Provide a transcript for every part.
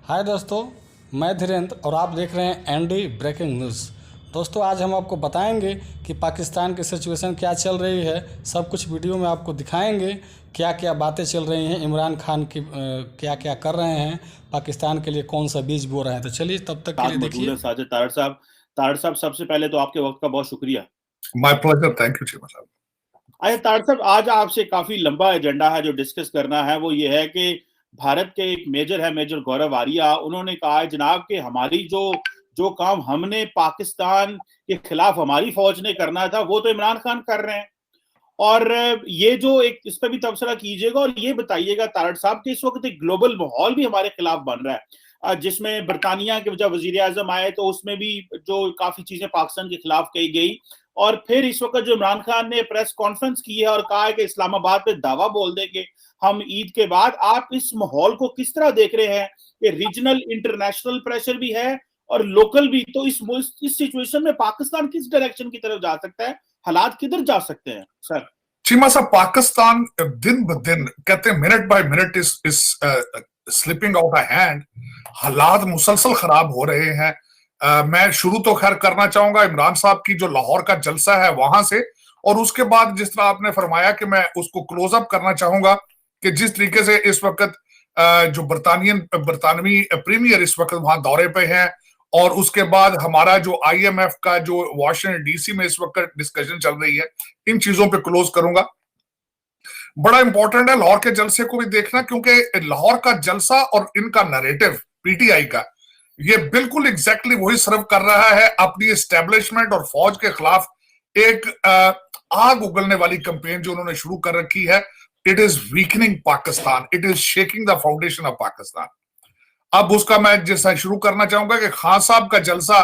हाय दोस्तों, मैं धीरेन्द्र और आप देख रहे हैं एनडी ब्रेकिंग न्यूज़। दोस्तों, आज हम आपको बताएंगे कि पाकिस्तान की सिचुएशन क्या चल रही है। सब कुछ वीडियो में आपको दिखाएंगे, क्या क्या बातें चल रही हैं, इमरान खान की क्या क्या कर रहे हैं, पाकिस्तान के लिए कौन सा बीज बो रहे हैं। तो चलिए तब तक के साथ लिए मौजूद है देखिए। साजिद तारड़ साहब। तारड़ साहब, सबसे पहले तो आपके वक्त का बहुत शुक्रिया। My pleasure, thank you Cheema साहब। आइए तारड़ साहब, आज आपसे काफी लंबा एजेंडा है जो डिस्कस करना है। वो ये है कि भारत के एक मेजर है, मेजर गौरव आर्या, उन्होंने कहा है जनाब कि हमारी जो जो काम हमने पाकिस्तान के खिलाफ हमारी फौज ने करना था वो तो इमरान खान कर रहे हैं। और ये जो एक इस पर भी तबसरा कीजिएगा और ये बताइएगा तारड़ साहब कि इस वक्त एक ग्लोबल माहौल भी हमारे खिलाफ बन रहा है, जिसमें बरतानिया के जब वजीर आजम आए तो उसमें भी जो काफी चीजें पाकिस्तान के खिलाफ कही गई। और फिर इस वक्त जो इमरान खान ने प्रेस कॉन्फ्रेंस की है और कहा है कि इस्लामाबाद पे दावा बोल देंगे हम ईद के बाद। आप इस माहौल को किस तरह देख रहे हैं कि रीजनल इंटरनेशनल प्रेशर भी है और लोकल भी? तो इस सिचुएशन में पाकिस्तान किस डायरेक्शन की तरफ जा सकता है, हालात किधर जा सकते हैं सर? चीमा साहब, पाकिस्तान दिन ब दिन, कहते हैं minute by minute is slipping out a hand. हालात मुसलसल खराब हो रहे हैं। मैं शुरू तो खैर करना चाहूंगा इमरान साहब की जो लाहौर का जलसा है वहां से, और उसके बाद जिस तरह आपने फरमाया कि मैं उसको क्लोज अप करना चाहूंगा कि जिस तरीके से इस वक्त जो बरतानवी प्रीमियर इस वक्त वहां दौरे पे हैं, और उसके बाद हमारा जो आईएमएफ का जो वॉशिंगटन डीसी में इस वक्त डिस्कशन चल रही है, इन चीजों पे क्लोज करूंगा। बड़ा इंपॉर्टेंट है लाहौर के जलसे को भी देखना, क्योंकि लाहौर का जलसा और इनका नैरेटिव पीटीआई का, ये बिल्कुल एग्जैक्टली वही सर्व कर रहा है अपनी एस्टेब्लिशमेंट और फौज के खिलाफ एक आग उगलने वाली कैंपेन जो उन्होंने शुरू कर रखी है। It is weakening Pakistan, it is shaking the foundation of Pakistan. अब उसका मैं जैसा शुरू करना चाहूंगा कि खान साहब का जलसा,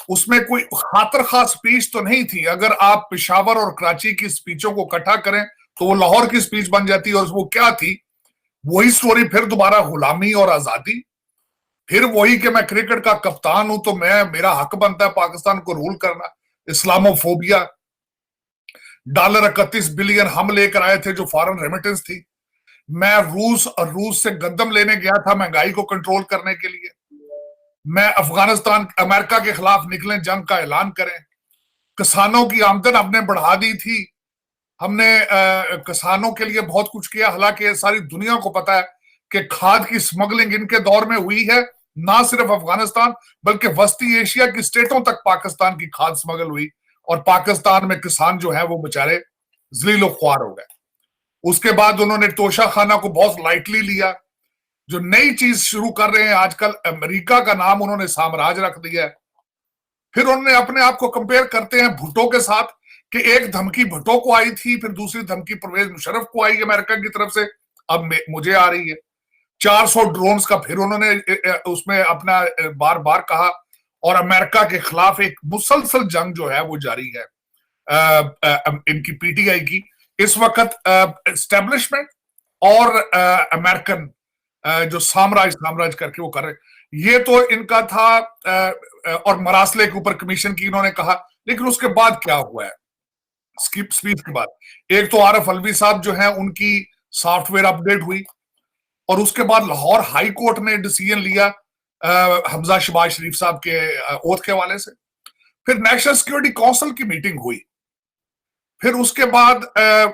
उसमें कोई खातर खास स्पीच तो नहीं थी। अगर आप पेशावर और कराची की स्पीचों को इकट्ठा करें तो वो लाहौर की स्पीच बन जाती है। और वो क्या थी? वही स्टोरी फिर दोबारा, गुलामी और आजादी। फिर वही कि मैं क्रिकेट का कप्तान हूं तो मेरा हक बनता है पाकिस्तान को रूल करना। इस्लामोफोबिया, $31 बिलियन हम लेकर आए थे जो फॉरेन रेमिटेंस थी। मैं रूस से गंदम लेने गया था महंगाई को कंट्रोल करने के लिए। मैं अफगानिस्तान, अमेरिका के खिलाफ निकले, जंग का ऐलान करें। किसानों की आमदन हमने बढ़ा दी थी। हमने किसानों के लिए बहुत कुछ किया। हालांकि सारी दुनिया को पता है कि खाद की स्मगलिंग इनके दौर में हुई है। ना सिर्फ अफगानिस्तान बल्कि वस्ती एशिया की स्टेटों तक पाकिस्तान की खाद स्मगल हुई, और पाकिस्तान में किसान जो है वो बेचारे जलीलो ख्वार हो गए। उसके बाद उन्होंने तोशा खाना को बहुत लाइटली लिया। जो नई चीज शुरू कर रहे हैं आजकल, अमेरिका का नाम उन्होंने साम्राज्य रख दिया है। फिर उन्होंने अपने आप को कंपेयर करते हैं भुट्टो के साथ कि एक धमकी भुट्टो को आई थी, फिर दूसरी धमकी परवेज मुशर्रफ को आई अमेरिका की तरफ से, अब मुझे आ रही है। 400 ड्रोन्स का फिर उन्होंने उसमें अपना बार बार कहा। और अमेरिका के खिलाफ एक मुसलसल जंग जो है वो जारी है इनकी पीटीआई की। इस वक्त एस्टेब्लिशमेंट और अमेरिकन जो साम्राज्य करके वो कर रहे, ये तो इनका था। और मरासले के ऊपर कमीशन की इन्होंने कहा। लेकिन उसके बाद क्या हुआ है स्पीच के बाद? एक तो आरफ अलवी साहब जो है उनकी सॉफ्टवेयर अपडेट हुई, और उसके बाद लाहौर हाई कोर्ट ने डिसीजन लिया हमजा शहबाज शरीफ साहब के ओथ के हवाले से। फिर नेशनल सिक्योरिटी काउंसिल की मीटिंग हुई। फिर उसके बाद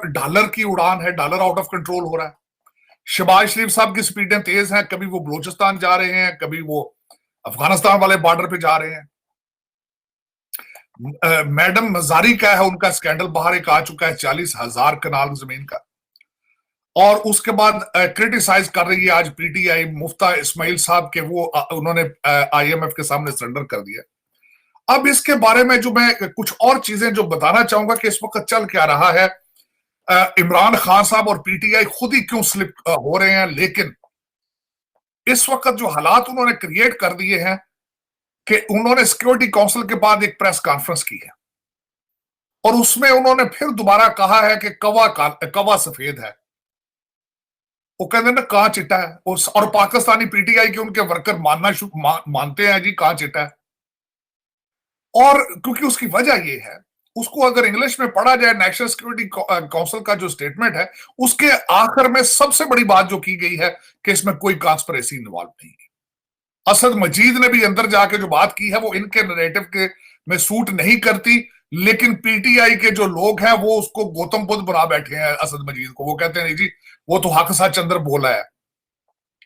डॉलर की उड़ान है, डॉलर आउट ऑफ कंट्रोल हो रहा है। शहबाज शरीफ साहब की स्पीडें तेज हैं, कभी वो बलूचिस्तान जा रहे हैं, कभी वो अफगानिस्तान वाले बॉर्डर पे जा रहे हैं। मैडम मजारी का है, उनका स्कैंडल बाहर एक आ चुका है, 40,000 कनाल जमीन का। और उसके बाद क्रिटिसाइज कर रही है आज पीटीआई मुफ्ता इस्माइल साहब के, वो उन्होंने आईएमएफ के सामने सरेंडर कर दिया। अब इसके बारे में जो मैं कुछ और चीजें जो बताना चाहूंगा कि इस वक्त चल क्या रहा है। इमरान खान साहब और पीटीआई खुद ही क्यों स्लिप हो रहे हैं, लेकिन इस वक्त जो हालात उन्होंने क्रिएट कर दिए हैं कि उन्होंने सिक्योरिटी काउंसिल के बाद एक प्रेस कॉन्फ्रेंस की है, और उसमें उन्होंने फिर दोबारा कहा है कि कवा सफेद है। वो कहते ना कहां चिट्टा है, और पाकिस्तानी पीटीआई के उनके वर्कर मानते हैं जी कहां चिट्टा है। और क्योंकि उसकी वजह ये है, उसको अगर इंग्लिश में पढ़ा जाए, नेशनल सिक्योरिटी काउंसिल का जो स्टेटमेंट है उसके आखिर में सबसे बड़ी बात जो की गई है कि इसमें कोई कॉन्स्पिरेसी इन्वॉल्व नहीं है। असद मजीद ने भी अंदर जाके जो बात की है वो इनके नैरेटिव के में सूट नहीं करती, लेकिन पीटीआई के जो लोग हैं वो उसको गौतम बुद्ध बना बैठे हैं असद मजीद को। वो कहते हैं नहीं जी वो तो हक सच अंदर बोला है,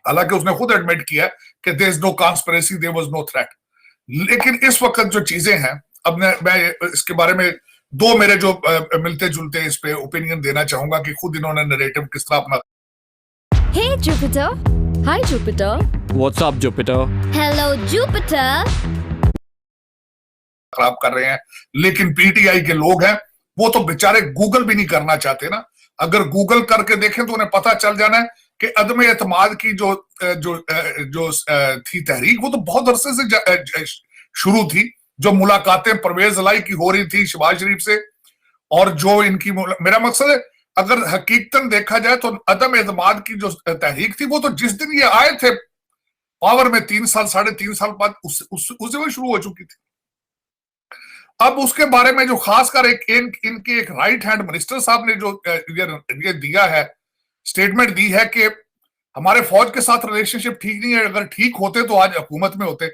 हालांकि उसने खुद एडमिट किया कि there is no conspiracy, there was no threat. लेकिन इस वक्त जो चीजें हैं, अब मैं इसके बारे में दो मेरे जो मिलते जुलते इस पे ओपिनियन देना चाहूंगा कि खुद इन्होंने नैरेटिव किस तरह अपना। Hey Jupiter. Hi Jupiter. What's up, Jupiter? Hello Jupiter. खराब कर रहे हैं, लेकिन पीटीआई के लोग हैं वो तो बेचारे गूगल भी नहीं करना चाहते ना। अगर गूगल करके देखें तो उन्हें पता चल जाना है कि अदम एतमाद की जो जो जो थी तहरीक, वो तो बहुत अरसे से शुरू थी। जो मुलाकातें परवेज लाई की हो रही थी शहबाज शरीफ से, और जो इनकी, मेरा मकसद है अगर हकीकतन देखा जाए तो अदम एतमाद की जो तहरीक थी वो तो जिस दिन ये आए थे पावर में 3 साल 3.5 साल बाद उससे वो शुरू हो चुकी थी। अब उसके बारे में जो खासकर इनके एक राइट हैंड मिनिस्टर साहब ने जो ये दिया है, स्टेटमेंट दी है कि हमारे फौज के साथ रिलेशनशिप ठीक नहीं है, अगर ठीक होते तो आज हुकूमत में होते।